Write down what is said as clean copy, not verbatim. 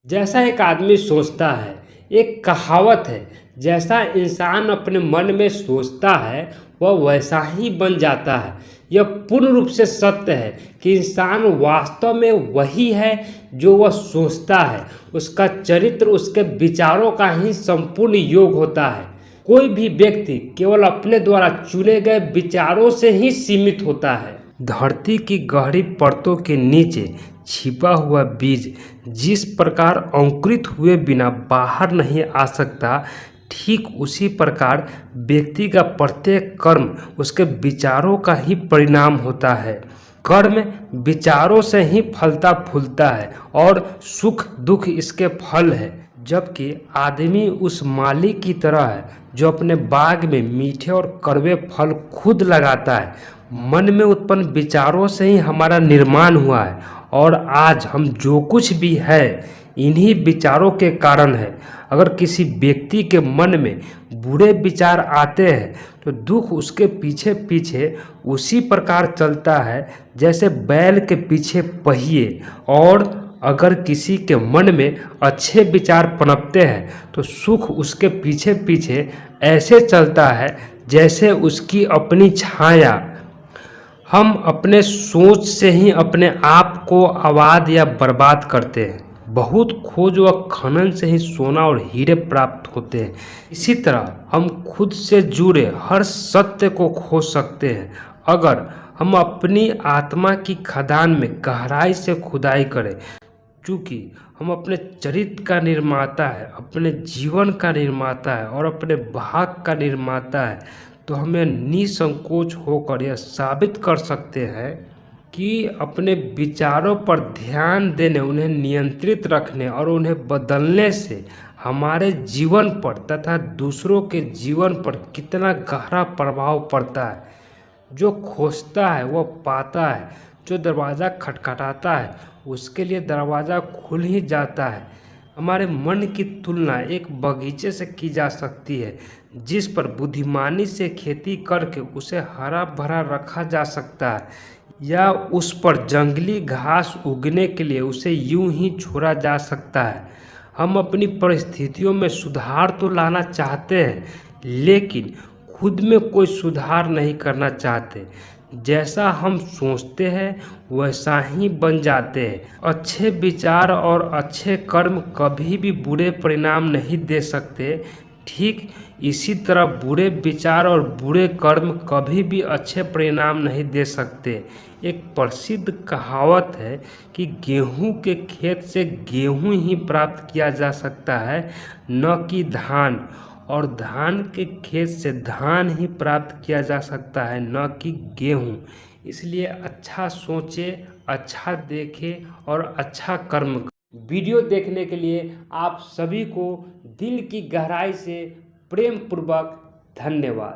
जैसा एक आदमी सोचता है, एक कहावत है, जैसा इंसान अपने मन में सोचता है वह वैसा ही बन जाता है। यह पूर्ण रूप से सत्य है कि इंसान वास्तव में वही है जो वह सोचता है। उसका चरित्र उसके विचारों का ही संपूर्ण योग होता है। कोई भी व्यक्ति केवल अपने द्वारा चुने गए विचारों से ही सीमित होता है। धरती की गहरी परतों के नीचे छिपा हुआ बीज जिस प्रकार अंकुरित हुए बिना बाहर नहीं आ सकता, ठीक उसी प्रकार व्यक्ति का प्रत्येक कर्म उसके विचारों का ही परिणाम होता है। कर्म विचारों से ही फलता फूलता है और सुख दुख इसके फल है। जबकि आदमी उस माली की तरह है जो अपने बाग में मीठे और कड़वे फल खुद लगाता है। मन में उत्पन्न विचारों से ही हमारा निर्माण हुआ है और आज हम जो कुछ भी है इन्हीं विचारों के कारण है। अगर किसी व्यक्ति के मन में बुरे विचार आते हैं तो दुख उसके पीछे पीछे उसी प्रकार चलता है जैसे बैल के पीछे पहिए, और अगर किसी के मन में अच्छे विचार पनपते हैं तो सुख उसके पीछे पीछे ऐसे चलता है जैसे उसकी अपनी छाया। हम अपने सोच से ही अपने आप को आबाद या बर्बाद करते हैं। बहुत खोज व खनन से ही सोना और हीरे प्राप्त होते हैं। इसी तरह हम खुद से जुड़े हर सत्य को खोज सकते हैं अगर हम अपनी आत्मा की खदान में गहराई से खुदाई करें। चूँकि हम अपने चरित्र का निर्माता है, अपने जीवन का निर्माता है और अपने भाग का निर्माता है, तो हमें निसंकोच होकर यह साबित कर सकते हैं कि अपने विचारों पर ध्यान देने, उन्हें नियंत्रित रखने और उन्हें बदलने से हमारे जीवन पर तथा दूसरों के जीवन पर कितना गहरा प्रभाव पड़ता है। जो खोजता है वो पाता है, जो दरवाज़ा खटखटाता है उसके लिए दरवाज़ा खुल ही जाता है। हमारे मन की तुलना एक बगीचे से की जा सकती है जिस पर बुद्धिमानी से खेती करके उसे हरा भरा रखा जा सकता है, या उस पर जंगली घास उगने के लिए उसे यूं ही छोड़ा जा सकता है। हम अपनी परिस्थितियों में सुधार तो लाना चाहते हैं लेकिन खुद में कोई सुधार नहीं करना चाहते। जैसा हम सोचते हैं वैसा ही बन जाते हैं। अच्छे विचार और अच्छे कर्म कभी भी बुरे परिणाम नहीं दे सकते। ठीक इसी तरह बुरे विचार और बुरे कर्म कभी भी अच्छे परिणाम नहीं दे सकते। एक प्रसिद्ध कहावत है कि गेहूं के खेत से गेहूं ही प्राप्त किया जा सकता है, न कि धान, और धान के खेत से धान ही प्राप्त किया जा सकता है, न कि गेहूं। इसलिए अच्छा सोचें, अच्छा देखें और अच्छा कर्म करें। वीडियो देखने के लिए आप सभी को दिल की गहराई से प्रेम पूर्वक धन्यवाद।